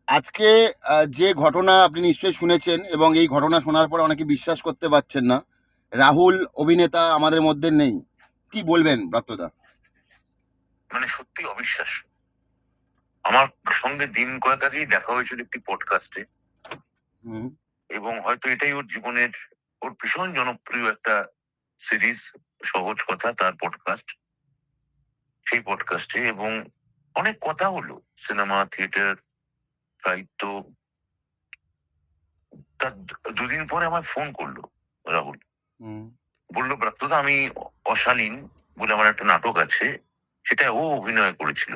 আজকে যে ঘটনা আপনি নিশ্চয়ই শুনেছেন এবং এই ঘটনা শোনার পর অনেকে বিশ্বাস করতে পারছেন না, রাহুল অভিনেতা আমাদের মধ্যে নেই। কি বলবেন ব্রাত্যদা? মানে সত্যি অবিশ্বাস্য। আমার সঙ্গে দিন কয়েক আগেই দেখা হয়েছিল একটি পডকাস্টে, হুম। এবং হয়তো এটাই ওর জীবনের, ওর ভীষণ জনপ্রিয় একটা সিরিজ, সহজ কথা তার পডকাস্ট। সেই পডকাস্টে এবং অনেক কথা হলো, সিনেমা, থিয়েটার, সাহিত্য। তার দুদিন পরে আমায় ফোন করলো রাহুল। হুম। বললো, ব্রাত্যদা, আমি অশালীন বলে আমার একটা নাটক আছে, সেটা ও অভিনয় করেছিল।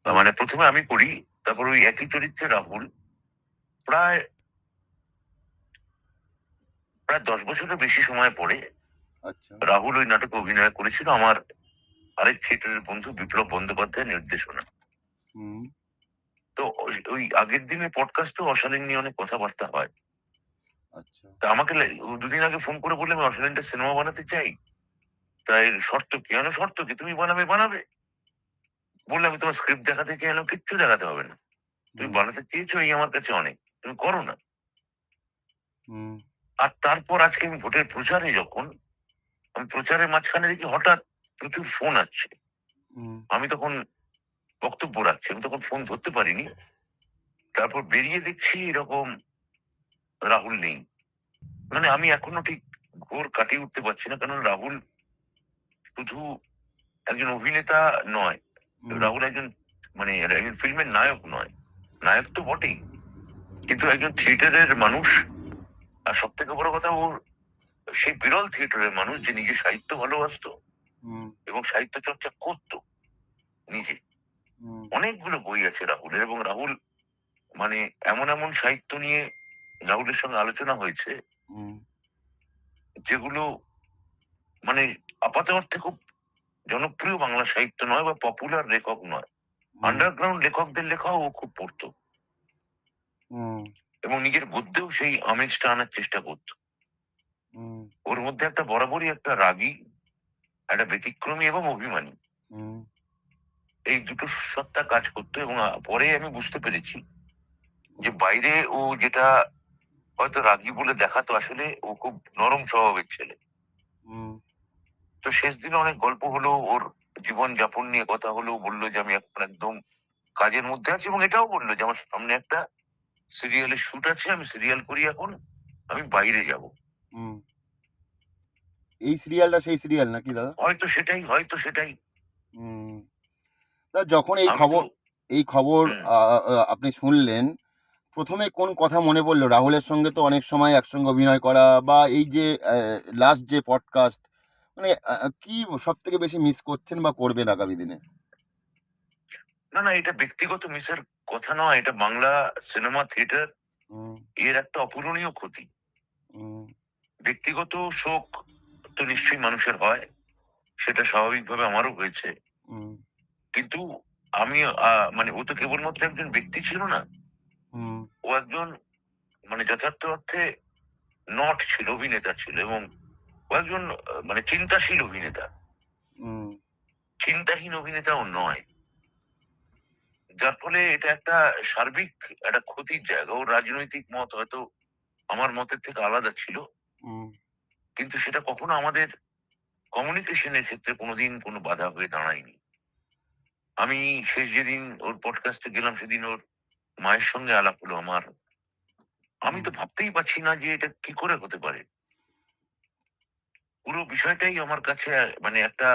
হুম। মানে প্রথমে আমি করি, তারপর ওই একই চরিত্রে রাহুল প্রায় প্রায় 10 বছরের বেশি সময় পরে আচ্ছা। রাহুল ওই নাটকে অভিনয় করেছিল আমার আরেক থিয়েটারের বন্ধু বিপ্লব বন্দ্যোপাধ্যায়ের নির্দেশনা। হুম। তো ওই আগের দিনের পডকাস্টে অশালীন নিয়ে অনেক কথাবার্তা হয়। আচ্ছা। তা আমাকে ও দুদিন আগে ফোন করে বললে, আমি অশালীনটা সিনেমা বানাতে চাই, তাই শর্ত কি? আমি, শর্ত কি? তুমি বানাবে বানাবে। বললে, আমি তোমার স্ক্রিপ্ট দেখাতে চাইলাম, কিচ্ছু দেখাতে হবে না, তুমি হুম। বানাতে চেয়েছো, এই আমার কাছে অনেক, তুমি করো না। হুম। আর তারপর আজকে আমি ভোটের প্রচারে যখন, আমি প্রচারের মাঝখানে দেখি হঠাৎ প্রচুর ফোন আসছে। হুম। আমি তখন বক্তব্য রাখছি, আমি তখন ফোন ধরতে পারিনি। তারপর বেরিয়ে দেখছি এরকম রাহুল নেই। মানে আমি এখনো ঠিক ঘোর কাটিয়ে উঠতে পারছি না, কারণ রাহুল শুধু একজন অভিনেতা নয়, হুম। রাহুল একজন, মানে একজন ফিল্মের নায়ক নয়, নায়ক তো বটেই, কিন্তু একজন থিয়েটারের মানুষ। আর সব থেকে বড় কথা, ওর সেই বিরল থিয়েটারের মানুষ যে নিজে সাহিত্য ভালোবাসতো হুম। এবং সাহিত্য চর্চা করতো নিজে। হুম। অনেকগুলো বই আছে রাহুলের, এবং রাহুল মানে এমন এমন সাহিত্য নিয়ে রাহুলের সঙ্গে আলোচনা হয়েছে হুম। যেগুলো মানে আপাত অর্থে খুব জনপ্রিয় বাংলা সাহিত্য নয় বা পপুলার লেখক নয়, হুম। আন্ডারগ্রাউন্ড লেখকদের লেখাও ও খুব পড়তো হুম। এবং নিজের গদ্যেও সেই আমেজটা আনার চেষ্টা করতো। হুম। ওর মধ্যে একটা বরাবরই একটা রাগী, একটা ব্যতিক্রমী এবং অভিমানী, হুম। এই দুটো সত্তা কাজ করতো। এবং পরে আমি বুঝতে পেরেছি যে বাইরে ও যেটা হয়তো রাগী বলে দেখাতো, আসলে ও খুব নরম স্বভাবের ছেলে। হুম। তো শেষ দিনে অনেক গল্প হলো, ওর জীবন যাপন নিয়ে কথা হলো। বললো যে আমি এখন একদম কাজের মধ্যে আছি, এবং এটাও বললো যে আমার সামনে একটা সিরিয়ালের শুট আছে, আমি সিরিয়াল করি এখন, আমি বাইরে যাব। হুম। এই সিরিয়ালটা সেই সিরিয়াল নাকি দাদা? হয়তো সেটাই, হয়তো সেটাই। হুম। তা যখন এই আমি তো খবর এই খবর হুম আপনি শুনলেন, ১ম এ কোন কথা মনে পড়ল? রাহুলের সঙ্গে তো অনেক সময় একসঙ্গে অভিনয় করা, বা এই যে লাস্ট যে পডকাস্ট, মানে কি সবথেকে বেশি মিস করছেন বা করবেন আগামী দিনে? না, না, এটা ব্যক্তিগত মিসের কথা নয়, এটা বাংলা সিনেমা, থিয়েটার হুম। এর একটা অপূরণীয় ক্ষতি। হুম। ব্যক্তিগত শোক তো নিশ্চয়ই মানুষের হয়, সেটা স্বাভাবিকভাবে আমারও হয়েছে। হুম। কিন্তু আমি মানে ও তো কেবলমাত্র একজন ব্যক্তি ছিল না, হুম। ও একজন, মানে যথার্থ অর্থে নট ছিল, অভিনেতা ছিল, এবং ও একজন মানে চিন্তাশীল অভিনেতা। হুম। চিন্তাহীন অভিনেতাও নয়। যার ফলে এটা একটা সার্বিক একটা ক্ষতির জায়গা। ওর রাজনৈতিক মত হয়তো আমার মতের থেকে আলাদা ছিল, হুম। কিন্তু সেটা কখনো আমাদের কমিউনিকেশনের ক্ষেত্রে কোনোদিন কোনো বাধা হয়ে দাঁড়ায়নি। আমি শেষ যেদিন ওর পডকাস্টে গেলাম, সেদিন ওর মায়ের সঙ্গে আলাপ হলো আমার। আমি হুম। তো ভাবতেই পারছি না যে এটা কি করে হতে পারে। পুরো বিষয়টাই আমার কাছে মানে একটা,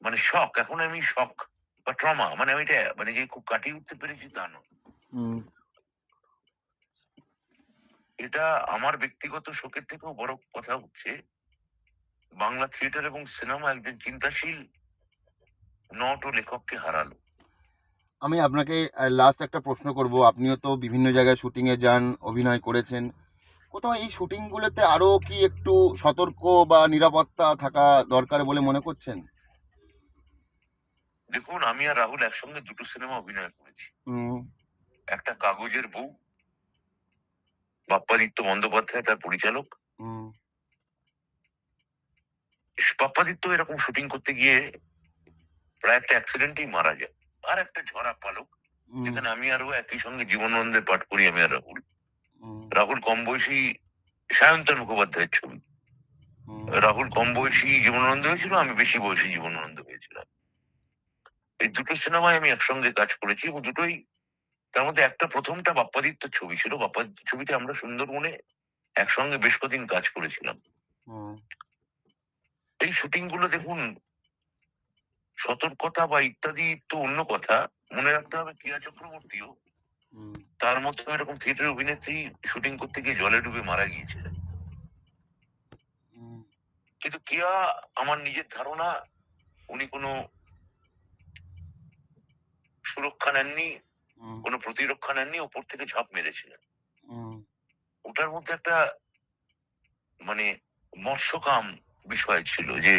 মানে শক। এখন আমি শক বা ট্রমা, মানে আমি এটা মানে যে খুব কাটিয়ে উঠতে পেরেছি তা নয়। হুম। এটা আমার ব্যক্তিগত শোকের থেকেও বড় কথা হচ্ছে, বাংলা থিয়েটার এবং সিনেমা একজন চিন্তাশীল নট ও লেখককে হারালো। আমি আপনাকে লাস্ট একটা প্রশ্ন করব। আপনিও তো বিভিন্ন জায়গায় শুটিংয়ে যান, অভিনয় করেছেন। কোথাও এই শুটিংগুলোতে আরো কি একটু সতর্ক বা নিরাপত্তা থাকা দরকার বলে মনে করছেন? দেখুন, আমি আর রাহুল একসঙ্গে দুটো সিনেমা অভিনয় করেছি। হুম। একটা কাগজের বউ, বাপ্পাদিত্য বন্দ্যোপাধ্যায় তার পরিচালক। হুম। বাপ্পাদিত্য এরকম শুটিং করতে গিয়ে প্রায় একটা অ্যাক্সিডেন্টেই মারা যায়। আর একটা ঝরা পালক, হুম, যেখানে আমি আর ও একই সঙ্গে জীবনানন্দের পাঠ করি, আমি আর রাহুল। হুম, রাহুল কম বয়সী সায়ন্তন মুখোপাধ্যায়ের ছবি। হুম, রাহুল কম বয়সী জীবনানন্দ হয়েছিল, আমি বেশি বয়সী জীবনানন্দ হয়েছিলাম। এই দুটো সিনেমায় আমি একসঙ্গে কাজ করেছি এবং দুটোই, তার মধ্যে একটা প্রথমটা বাপ্পাদিত্যর ছবি ছিল। বাপ্পাদিত্যর ছবিতে আমরা সুন্দরবনে একসঙ্গে বেশ কদিন কাজ করেছিলাম। হুম, এই শুটিং গুলো দেখুন, সতর্কতা বা ইত্যাদি তো অন্য কথা। মনে রাখতে হবে কেয়া চক্রবর্তীও হুম, তার মতো এরকম থিয়েটার অভিনেত্রী শুটিং করতে গিয়ে জলে ডুবে মারা গিয়েছিলেন। হুম, কিন্তু কেয়া, আমার নিজের ধারণা, উনি কোনো সুরক্ষা নেননি, হুম, কোনো প্রতিরক্ষা নেননি, ওপর থেকে ঝাঁপ মেরেছিলেন। হুম, ওটার মধ্যে একটা মানে মৎস্যকাম বিষয় ছিল, যে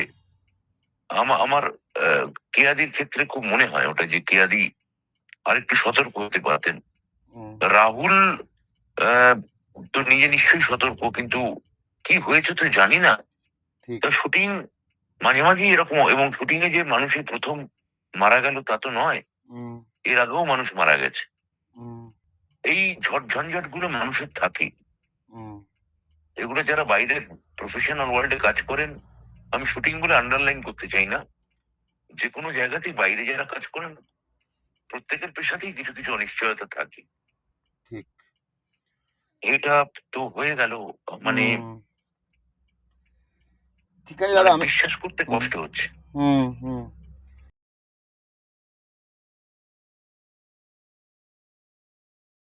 আমার কেয়াদির ক্ষেত্রে খুব মনে হয় ওটা, যে কেয়াদি আরেকটু সতর্ক হতে পারতেন। হুম, রাহুল আহ, তো নিজে নিশ্চয়ই সতর্ক, কিন্তু কি হয়েছে তো জানি না। ঠিক। তো শুটিং মাঝে মাঝে এরকম, এবং শুটিং এ যে মানুষের প্রথম মারা গেল তা তো নয়, হুম, এর আগেও মানুষ মারা গেছে। হুম, এই ঝড় ঝঞ্ঝাট গুলো মানুষের থাকে। হুম, এগুলো যারা বাইরের প্রফেশনাল ওয়ার্ল্ডে কাজ করেন, আমি শুটিং বলে আন্ডারলাইন করতে চাই না, যে কোনো জায়গাতেই বাইরে যারা কাজ করেন, প্রত্যেকের পেশাতেই কিছু কিছু অনিশ্চয়তা থাকে। ঠিক। এটা তো হয়ে গেল। মানে হুম, ঠিক আছে মানে দাদা আমি বিশ্বাস করতে হুম, কষ্ট হচ্ছে। হুম, হুম।